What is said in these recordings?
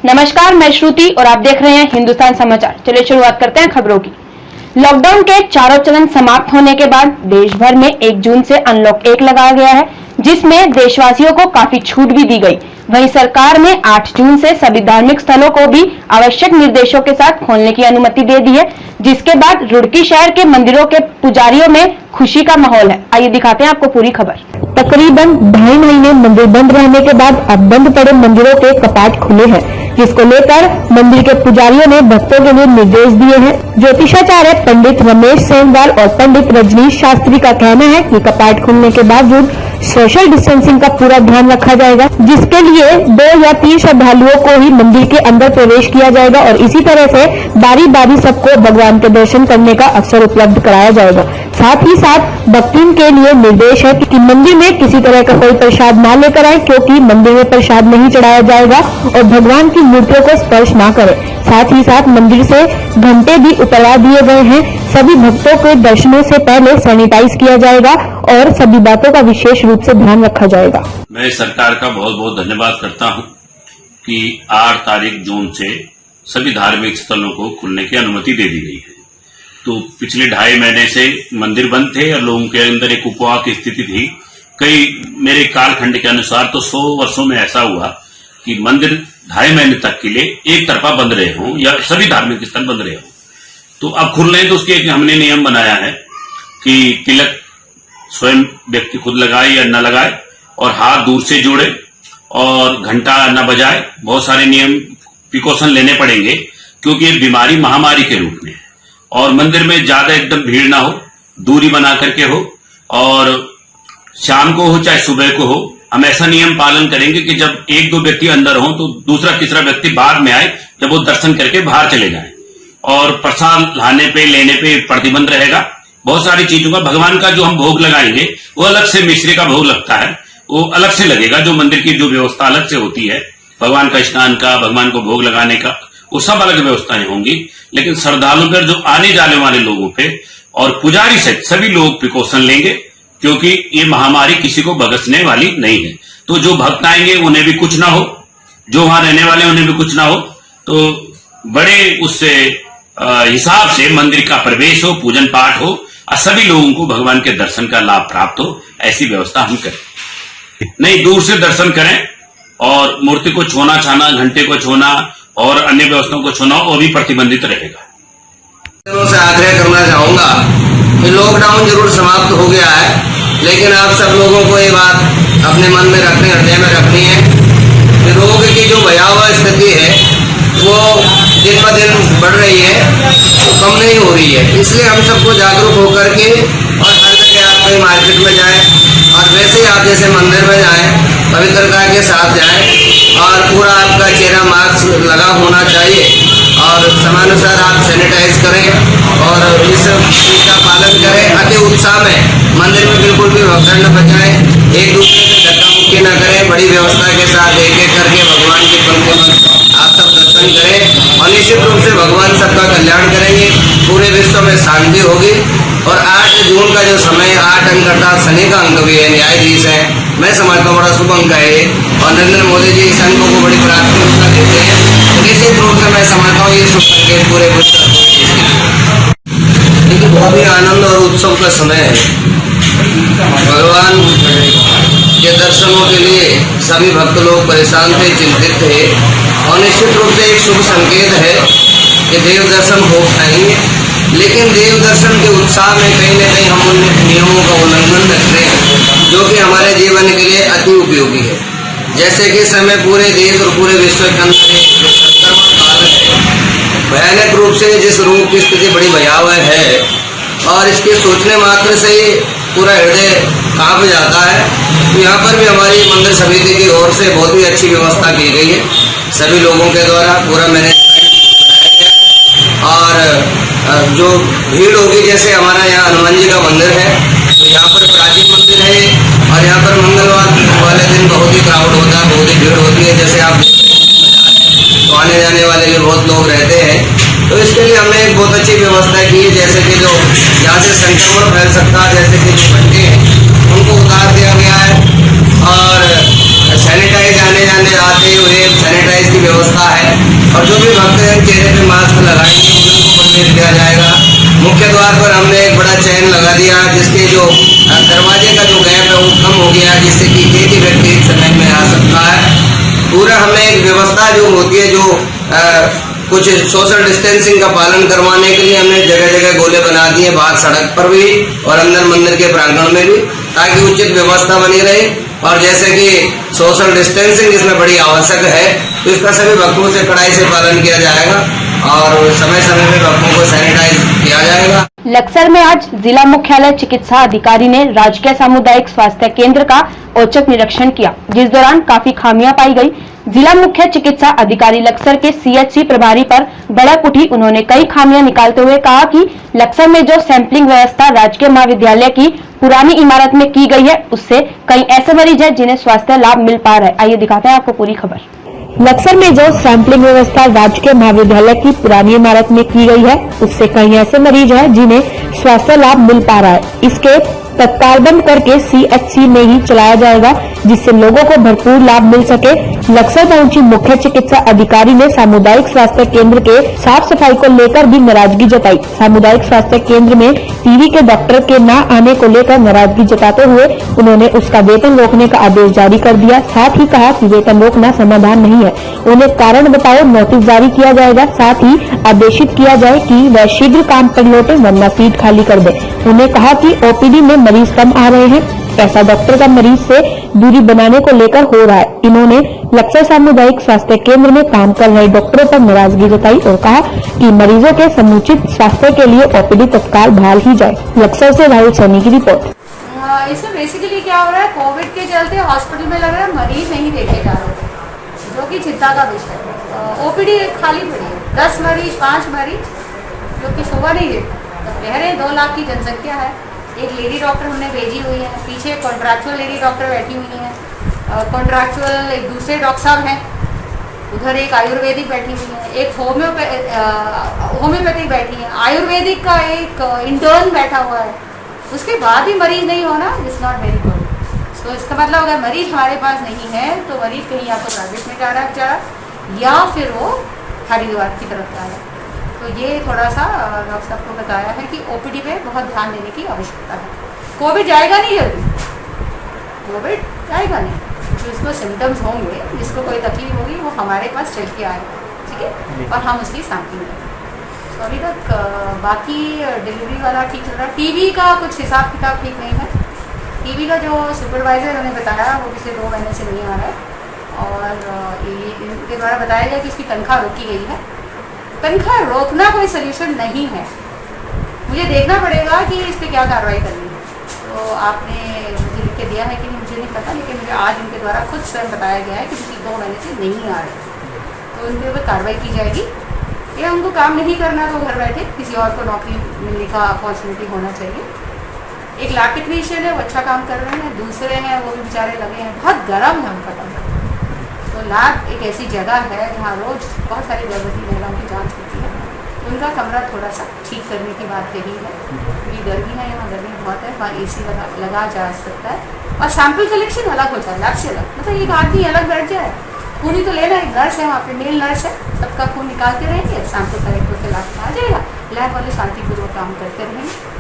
नमस्कार, मैं श्रुति और आप देख रहे हैं हिंदुस्तान समाचार। चलिए शुरुआत करते हैं खबरों की। लॉकडाउन के चारों चरण समाप्त होने के बाद देश भर में 1 जून से अनलॉक 1 लगाया गया है, जिसमें देशवासियों को काफी छूट भी दी गई। वहीं सरकार ने 8 जून से सभी धार्मिक स्थलों को भी आवश्यक निर्देशों के साथ खोलने की अनुमति दे दी है, जिसके बाद रुड़की शहर के मंदिरों के पुजारियों में खुशी का माहौल है। आइए दिखाते हैं आपको पूरी खबर। तकरीबन 2.5 महीने मंदिर बंद रहने के बाद अब बंद पड़े मंदिरों के कपाट खुले हैं, जिसको लेकर मंदिर के पुजारियों ने भक्तों के लिए निर्देश दिए हैं। ज्योतिषाचार्य पंडित रमेश सेमवाल और पंडित रजनीश शास्त्री का कहना है कि कपाट खुलने के बावजूद सोशल डिस्टेंसिंग का पूरा ध्यान रखा जाएगा, जिसके लिए 2 या 3 श्रद्धालुओं को ही मंदिर के अंदर प्रवेश किया जाएगा और इसी तरह से बारी बारी सबको भगवान के दर्शन करने का अवसर उपलब्ध कराया जाएगा। साथ ही साथ भक्तों के लिए निर्देश है कि मंदिर में किसी तरह का कोई प्रसाद न लेकर आए, क्योंकि मंदिर में प्रसाद नहीं चढ़ाया जाएगा और भगवान की मूर्तियों को स्पर्श न करें। साथ ही साथ मंदिर से घंटे भी उतरवा दिए गए हैं। सभी भक्तों के दर्शनों से पहले सैनिटाइज किया जाएगा और सभी बातों का विशेष रूप से ध्यान रखा जाएगा। मैं सरकार का बहुत बहुत धन्यवाद करता हूं कि 8 तारीख जून से सभी धार्मिक स्थलों को खुलने की अनुमति दे दी गई है। तो पिछले 2.5 महीने से मंदिर बंद थे और लोगों के अंदर एक उपवास की स्थिति थी। कई मेरे कालखंड के अनुसार तो 100 वर्षों में ऐसा हुआ कि मंदिर 2.5 महीने तक के लिए एक तरफा बंद रहे हों या सभी धार्मिक स्थल बंद रहे हों। तो अब खुल रहे हैं, तो उसके एक हमने नियम बनाया है कि तिलक स्वयं व्यक्ति खुद लगाए या न लगाए और हाथ दूर से जोड़े और घंटा न बजाए। बहुत सारे नियम प्रिकॉशन लेने पड़ेंगे क्योंकि ये बीमारी महामारी के रूप में है और मंदिर में ज्यादा एकदम भीड़ ना हो, दूरी बना करके हो और शाम को हो चाहे सुबह को हो। हम ऐसा नियम पालन करेंगे कि जब 1-2 व्यक्ति अंदर हो तो दूसरा तीसरा व्यक्ति बाद में आए, जब वो दर्शन करके बाहर चले जाएं। और प्रसाद लाने पे लेने पे प्रतिबंध रहेगा। बहुत सारी चीजों का भगवान का जो हम भोग लगाएंगे वो अलग से मिश्री का भोग लगता है, वो अलग से लगेगा। जो मंदिर की जो व्यवस्था अलग से होती है, भगवान का स्नान का, भगवान को भोग लगाने का, वो सब अलग व्यवस्थाएं होंगी। लेकिन श्रद्धालुओं पर जो आने जाने वाले लोगों पे और पुजारी से सभी लोग प्रिकॉशन लेंगे, क्योंकि ये महामारी किसी को बगसने वाली नहीं है। तो जो भक्त आएंगे उन्हें भी कुछ ना हो, जो वहां रहने वाले उन्हें भी कुछ ना हो, तो बड़े उससे हिसाब से मंदिर का प्रवेश हो, पूजन पाठ हो और सभी लोगों को भगवान के दर्शन का लाभ प्राप्त हो, ऐसी व्यवस्था हम करें। नहीं, दूर से दर्शन करें और मूर्ति को छूना छाना, घंटे को छूना और अन्य व्यवस्थाओं को छूना वो भी प्रतिबंधित रहेगा। से आग्रह करना चाहूंगा कि लॉकडाउन जरूर समाप्त हो गया है, लेकिन आप सब लोगों को ये बात अपने मन में रखनी, हृदय में रखनी है कि रोग की जो भयावह स्थिति है वो दिन ब दिन बढ़ रही है, तो कम नहीं हो रही है। इसलिए हम सबको जागरूक होकर के और हर जगह आप कहीं मार्केट में जाएं और वैसे ही आप जैसे मंदिर में जाएं, पवित्रता के साथ जाएं और पूरा आपका चेहरा मास्क लगा होना चाहिए और समानुसार आप सैनिटाइज करें और इस चीज का पालन करें। अति उत्साह में मंदिर में बिल्कुल भी भगदड़ न बचाएं, एक दूसरे से धक्का मुक्की न करें। बड़ी व्यवस्था के साथ एक एक करके भगवान की पंक्ति में आप सब दर्शन करें और निश्चित रूप से भगवान सबका कल्याण करेंगे, पूरे विश्व में शांति होगी। और 8 जून का जो समय 8 अंक अर्थात शनि का अंक भी है, न्यायाधीश है, मैं समझता हूँ बड़ा शुभ अंक है ये और नरेंद्र मोदी जी इस अंकों को बड़ी प्राथमिकता देते हैं। तो निश्चित रूप से मैं समझता हूँ ये शुभ संकेत पूरे विश्व लेकिन बहुत ही आनंद और उत्सव का समय है। भगवान के दर्शनों के लिए सभी भक्त लोग परेशान थे, चिंतित थे और निश्चित रूप से एक शुभ संकेत है कि देव दर्शन हो पाएंगे। लेकिन देव दर्शन के उत्साह में कहीं न कहीं हम उन नियमों का उल्लंघन करते हैं जो कि हमारे जीवन के लिए अति उपयोगी है। जैसे कि समय पूरे देश और पूरे विश्व के अंदर जो संक्रमण काल है, भयानक रूप से जिस रोग की स्थिति बड़ी भयावह है और इसके सोचने मात्र से ही पूरा हृदय कांप जाता है। तो यहाँ पर भी हमारी मंदिर समिति की ओर से बहुत ही अच्छी व्यवस्था की गई है, सभी लोगों के द्वारा पूरा मैनेजमेंट बनाया गया है। और जो भीड़ होगी, जैसे हमारा यहाँ हनुमान जी का मंदिर है, तो यहाँ पर प्राचीन मंदिर है और यहाँ पर मंगलवार वाले दिन बहुत ही क्राउड होता है, बहुत ही भीड़ होती है। जैसे आप तो आने जाने वाले भी बहुत लोग रहते हैं, तो इसके लिए हमने एक बहुत अच्छी व्यवस्था की है। जैसे कि जो जहाँ से संक्रमण फैल सकता है, जैसे कि जो घंटे हैं उनको उतार दिया गया है और सैनिटाइज आने जाने आते हुए सैनिटाइज की व्यवस्था है। और जो भी भक्तजन चेहरे पे मास्क लगाएंगे उनको प्रवेश दिया जाएगा। मुख्य द्वार पर हमने एक बड़ा चैन लगा दिया, जिसके जो दरवाजे का जो गैप है वो कम हो गया, जिससे कि एक ही व्यक्ति एक समय में आ सकता है। पूरा हमने एक व्यवस्था जो होती है, जो कुछ सोशल डिस्टेंसिंग का पालन करवाने के लिए हमने जगह जगह गोले बना दिए, बाहर सड़क पर भी और अंदर मंदिर के प्रांगण में भी, ताकि उचित व्यवस्था बनी रहे। और जैसे कि सोशल डिस्टेंसिंग इसमें बड़ी आवश्यक है, तो इसका सभी भक्तों से कड़ाई से पालन किया जाएगा और समय समय में भक्तों को सैनिटाइज किया जाएगा। लक्सर में आज जिला मुख्यालय चिकित्सा अधिकारी ने राजकीय सामुदायिक स्वास्थ्य केंद्र का औचक निरीक्षण किया, जिस दौरान काफी खामियां पाई गई। जिला मुख्य चिकित्सा अधिकारी लक्सर के सीएचसी प्रभारी पर भड़क उठी। उन्होंने कई खामियां निकालते हुए कहा कि लक्सर में जो सैंपलिंग व्यवस्था राजकीय महाविद्यालय की पुरानी इमारत में की गई है, उससे कई ऐसे मरीज हैं जिन्हें स्वास्थ्य लाभ मिल पा रहा है। आइए दिखाते हैं आपको पूरी खबर। लक्सर में जो सैंपलिंग व्यवस्था राजकीय महाविद्यालय की पुरानी इमारत में की गई है, उससे कई ऐसे मरीज हैं जिन्हें स्वास्थ्य लाभ मिल पा रहा है। इसके तत्काल बंद करके सीएचसी में ही चलाया जाएगा, जिससे लोगों को भरपूर लाभ मिल सके। लक्सर पहुंची मुख्य चिकित्सा अधिकारी ने सामुदायिक स्वास्थ्य केंद्र के साफ सफाई को लेकर भी नाराजगी जताई। सामुदायिक स्वास्थ्य केंद्र में टीवी के डॉक्टर के न आने को लेकर नाराजगी जताते हुए उन्होंने उसका वेतन रोकने का आदेश जारी कर दिया। साथ ही कहा कि वेतन रोकना समाधान नहीं है, उन्हें कारण बताओ नोटिस जारी किया जाएगा। साथ ही आदेशित किया जाए कि वह शीघ्र काम पर लौटे, वरना सीट खाली कर दे। उन्हें कहा कि ओपीडी में मरीज कम आ रहे हैं, ऐसा डॉक्टर का मरीज से दूरी बनाने को लेकर हो रहा है। इन्होंने लक्सर सामुदायिक स्वास्थ्य केंद्र में काम कर रहे डॉक्टरों पर नाराजगी जताई और कहा कि मरीजों के समुचित स्वास्थ्य के लिए ओपीडी तत्काल बहाल की जाए। लक्सर से राहुल सैनी की रिपोर्ट। इसमें बेसिकली क्या हो रहा है, कोविड के चलते हॉस्पिटल में लग रहा है मरीज नहीं देखे जा रहे, जो कि चिंता का विषय है। ओपीडी खाली पड़ी है, 10 मरीज 5 मरीज जो कि शोभा नहीं देता। कह रहे 2 लाख की जनसंख्या है। एक लेडी डॉक्टर हमने भेजी हुई है, पीछे कॉन्ट्रैक्चुअल लेडी डॉक्टर बैठी हुई है, कॉन्ट्रैक्चुअल एक दूसरे डॉक्टर साहब हैं, उधर एक आयुर्वेदिक बैठी हुई है, एक होम्योपैथिक बैठी है, आयुर्वेदिक का एक इंटर्न बैठा हुआ है। उसके बाद भी मरीज नहीं होना इज नॉट वेरी गुड। सो इसका मतलब अगर मरीज हमारे पास नहीं है तो मरीज कहीं या तो प्राइवेट में जा रहा है बेचारा, या फिर वो हरिद्वार की तरफ जा रहा है। तो ये थोड़ा सा डॉक्टर साहब को बताया है कि ओपीडी पे बहुत ध्यान देने की आवश्यकता है। कोविड जाएगा नहीं जल्दी, कोविड जाएगा नहीं। जिसको सिम्टम्स होंगे, जिसको कोई तकलीफ होगी, वो हमारे पास चल के आएगा, ठीक है, और हम उसकी सैंपलिंग करेंगे। तो अभी तक बाकी डिलीवरी वाला ठीक चल रहा है। टीबी का कुछ हिसाब किताब ठीक नहीं है। टीबी का जो सुपरवाइजर उन्हें बताया वो पिछले 2 महीने से नहीं आ रहा है और इनके द्वारा बताया गया कि इसकी तनख्वाह रोकी गई है। तनख्वाह रोकना कोई सोल्यूशन नहीं है, मुझे देखना पड़ेगा कि इस पर क्या कार्रवाई करनी है। तो आपने मुझे लिख के दिया है कि मुझे नहीं पता, लेकिन मुझे आज उनके द्वारा खुद स्वयं बताया गया है कि पिछले 2 महीने से नहीं आ रहे, तो उनके ऊपर कार्रवाई की जाएगी। या उनको काम नहीं करना तो घर बैठे किसी और को नौकरी मिलने का अपॉर्चुनिटी होना चाहिए। एक लैब टेक्नीशियन है, वो अच्छा काम कर रहे हैं, दूसरे हैं वो भी बेचारे लगे हैं, बहुत गर्म है उनका काम। तो लैब एक ऐसी जगह है जहाँ रोज बहुत सारी गर्भवती महिलाओं की जांच होती है, तो उनका कमरा थोड़ा सा ठीक करने की बात कही है, क्योंकि गर्मी है, यहाँ गर्मी बहुत है, वहाँ AC लगा जा सकता है। और सैंपल कलेक्शन अलग हो जाए, लैब से अलग, मतलब एक आदमी अलग बैठ जाए, खून ही तो लेना, एक नर्स है वहाँ पे, मेल नर्स है, सबका खून निकालते रहेंगे, सैंपल कलेक्ट होकर लैब में आ जाएगा, लैब वाले शांतिपूर्वक काम करते रहेंगे।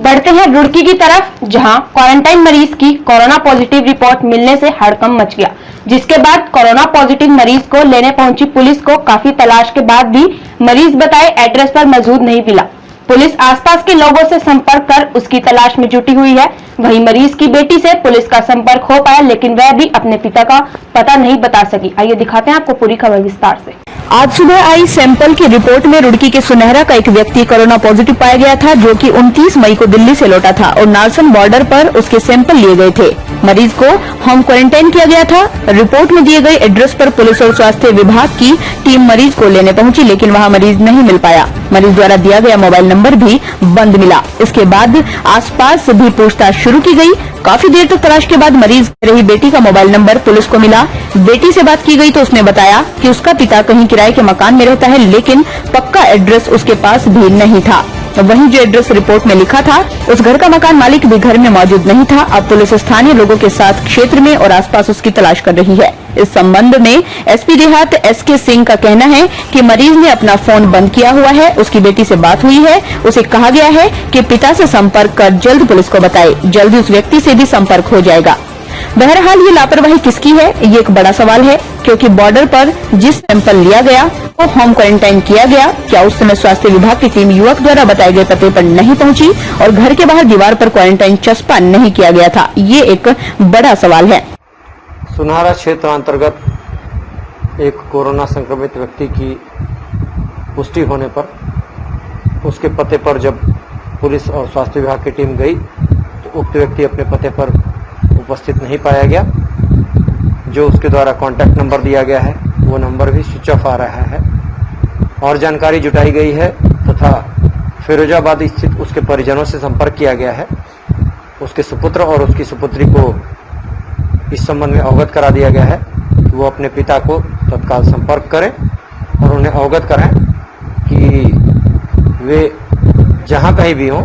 बढ़ते हैं रुड़की की तरफ, जहां क्वारंटाइन मरीज की कोरोना पॉजिटिव रिपोर्ट मिलने से हड़कंप मच गया, जिसके बाद कोरोना पॉजिटिव मरीज को लेने पहुंची पुलिस को काफी तलाश के बाद भी मरीज बताए एड्रेस पर मौजूद नहीं मिला। पुलिस आसपास के लोगों से संपर्क कर उसकी तलाश में जुटी हुई है। वहीं मरीज की बेटी से पुलिस का संपर्क हो पाया, लेकिन वह भी अपने पिता का पता नहीं बता सकी। आइए दिखाते हैं आपको पूरी खबर विस्तार से। आज सुबह आई सैंपल की रिपोर्ट में रुड़की के सुनहरा का एक व्यक्ति कोरोना पॉजिटिव पाया गया था, जो कि 29 मई को दिल्ली से लौटा था और नारसन बॉर्डर पर उसके सैंपल लिए गए थे। मरीज को होम क्वारंटाइन किया गया था। रिपोर्ट में दिए गए एड्रेस पर पुलिस और स्वास्थ्य विभाग की टीम मरीज को लेने पहुंची, लेकिन वहां मरीज नहीं मिल पाया। मरीज द्वारा दिया गया मोबाइल नंबर भी बंद मिला। इसके बाद आसपास भी पूछताछ शुरू की गई। काफी देर तक तलाश के बाद मरीज रही बेटी का मोबाइल नंबर पुलिस को मिला। बेटी से बात की गई तो उसने बताया कि उसका पिता कहीं किराए के मकान में रहता है, लेकिन पक्का एड्रेस उसके पास भी नहीं था। वहीं जो एड्रेस रिपोर्ट में लिखा था उस घर का मकान मालिक भी घर में मौजूद नहीं था। अब पुलिस स्थानीय लोगों के साथ क्षेत्र में और आसपास उसकी तलाश कर रही है। इस संबंध में एसपी देहात एसके सिंह का कहना है कि मरीज ने अपना फोन बंद किया हुआ है। उसकी बेटी से बात हुई है। उसे कहा गया है कि पिता से संपर्क कर जल्द पुलिस को बताए। जल्द ही उस व्यक्ति से भी संपर्क हो जाएगा। बहरहाल ये लापरवाही किसकी है, ये एक बड़ा सवाल है, क्योंकि बॉर्डर पर जिस सैंपल लिया गया वो होम क्वारंटाइन किया गया। क्या उस समय स्वास्थ्य विभाग की टीम युवक द्वारा बताए गए पते पर नहीं पहुंची और घर के बाहर दीवार पर क्वारंटाइन चस्पा नहीं किया गया था? ये एक बड़ा सवाल है। सुनहरा क्षेत्र अंतर्गत एक कोरोना संक्रमित व्यक्ति की पुष्टि होने पर उसके पते पर जब पुलिस और स्वास्थ्य विभाग की टीम गई तो उक्त व्यक्ति अपने पते पर उपस्थित नहीं पाया गया। जो उसके द्वारा कॉन्टैक्ट नंबर दिया गया है वो नंबर भी स्विच ऑफ आ रहा है और जानकारी जुटाई गई है तथा फिरोजाबाद स्थित उसके परिजनों से संपर्क किया गया है। उसके सुपुत्र और उसकी सुपुत्री को इस संबंध में अवगत करा दिया गया है कि वो अपने पिता को तत्काल संपर्क करें और उन्हें अवगत कराएं कि वे जहां कहीं भी हों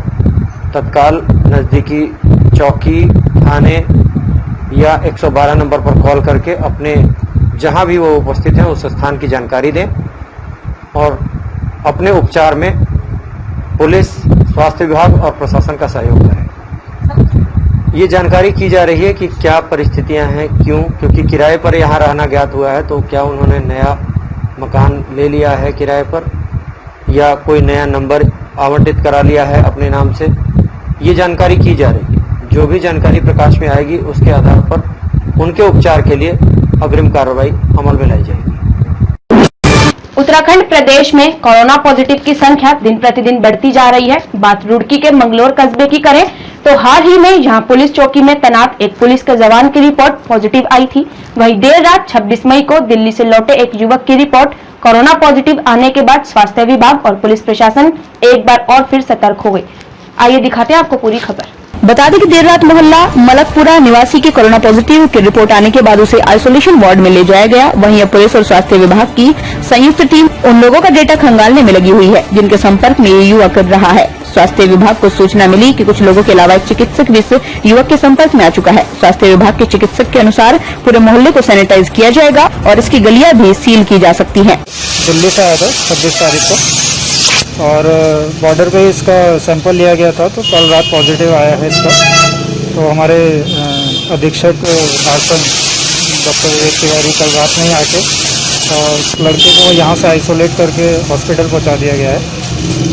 तत्काल नज़दीकी चौकी, थाने या 112 नंबर पर कॉल करके अपने जहां भी वो उपस्थित हैं उस स्थान की जानकारी दें और अपने उपचार में पुलिस, स्वास्थ्य विभाग और प्रशासन का सहयोग करें। ये जानकारी की जा रही है कि क्या परिस्थितियां हैं, क्योंकि किराए पर यहाँ रहना ज्ञात हुआ है, तो क्या उन्होंने नया मकान ले लिया है किराए पर या कोई नया नंबर आवंटित करा लिया है अपने नाम से, ये जानकारी की जा रही है। जो भी जानकारी प्रकाश में आएगी उसके आधार पर उनके उपचार के लिए अग्रिम कार्रवाई अमल में लाई जाएगी। उत्तराखंड प्रदेश में कोरोना पॉजिटिव की संख्या दिन प्रतिदिन बढ़ती जा रही है। बात रुड़की के मंगलोर कस्बे की करें तो हाल ही में यहां पुलिस चौकी में तैनात एक पुलिस के जवान की रिपोर्ट पॉजिटिव आई थी। वहीं देर रात 26 मई को दिल्ली से लौटे एक युवक की रिपोर्ट कोरोना पॉजिटिव आने के बाद स्वास्थ्य विभाग और पुलिस प्रशासन एक बार और फिर सतर्क हो गई। आइए दिखाते हैं आपको पूरी खबर। बता दें कि देर रात मोहल्ला मलकपुरा निवासी के कोरोना पॉजिटिव की रिपोर्ट आने के बाद उसे आइसोलेशन वार्ड में ले जाया गया। वहीं अब पुलिस और स्वास्थ्य विभाग की संयुक्त टीम उन लोगों का डेटा खंगालने में लगी हुई है जिनके संपर्क में ये युवक रहा है। स्वास्थ्य विभाग को सूचना मिली कि कुछ लोगों के अलावा एक चिकित्सक भी इस युवक के संपर्क में आ चुका है। स्वास्थ्य विभाग के चिकित्सक के अनुसार पूरे मोहल्ले को सैनिटाइज किया जाएगा और इसकी गलियां भी सील की जा सकती हैं। दिल्ली से आया था 26 तारीख को और बॉर्डर पे इसका सैंपल लिया गया था, तो कल रात पॉजिटिव आया है इसका। तो हमारे अधीक्षक झारखंड डॉक्टर विवेक तिवारी कल रात में ही आके और लड़के को यहाँ से आइसोलेट करके हॉस्पिटल पहुँचा दिया गया है।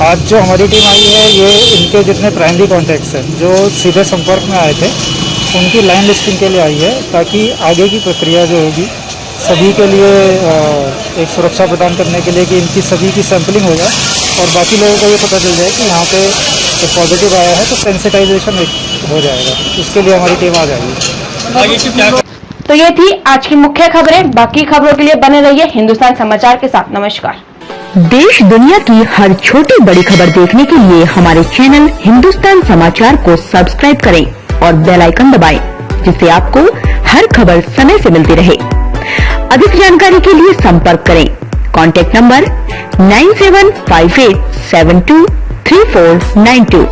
आज जो हमारी टीम आई है ये इनके जितने प्राइमरी कॉन्टैक्ट्स हैं जो सीधे संपर्क में आए थे उनकी लाइन लिस्टिंग के लिए आई है, ताकि आगे की प्रक्रिया जो होगी सभी के लिए एक सुरक्षा प्रदान करने के लिए कि इनकी सभी की सैंपलिंग हो जाए और बाकी लोगों को ये पता चल जाए कि यहाँ पे पॉजिटिव आया है, तो सेंसिटाइजेशन हो जाएगा। इसके लिए हमारी टीम आ जाएगी। तो ये थी आज की मुख्य खबरें। बाकी खबरों के लिए बने रहिए हिंदुस्तान समाचार के साथ। नमस्कार। देश दुनिया की हर छोटी बड़ी खबर देखने के लिए हमारे चैनल हिंदुस्तान समाचार को सब्सक्राइब करें और बेल आइकन दबाएं, जिससे आपको हर खबर समय से मिलती रहे। अधिक जानकारी के लिए संपर्क करें। Contact number 9758723492।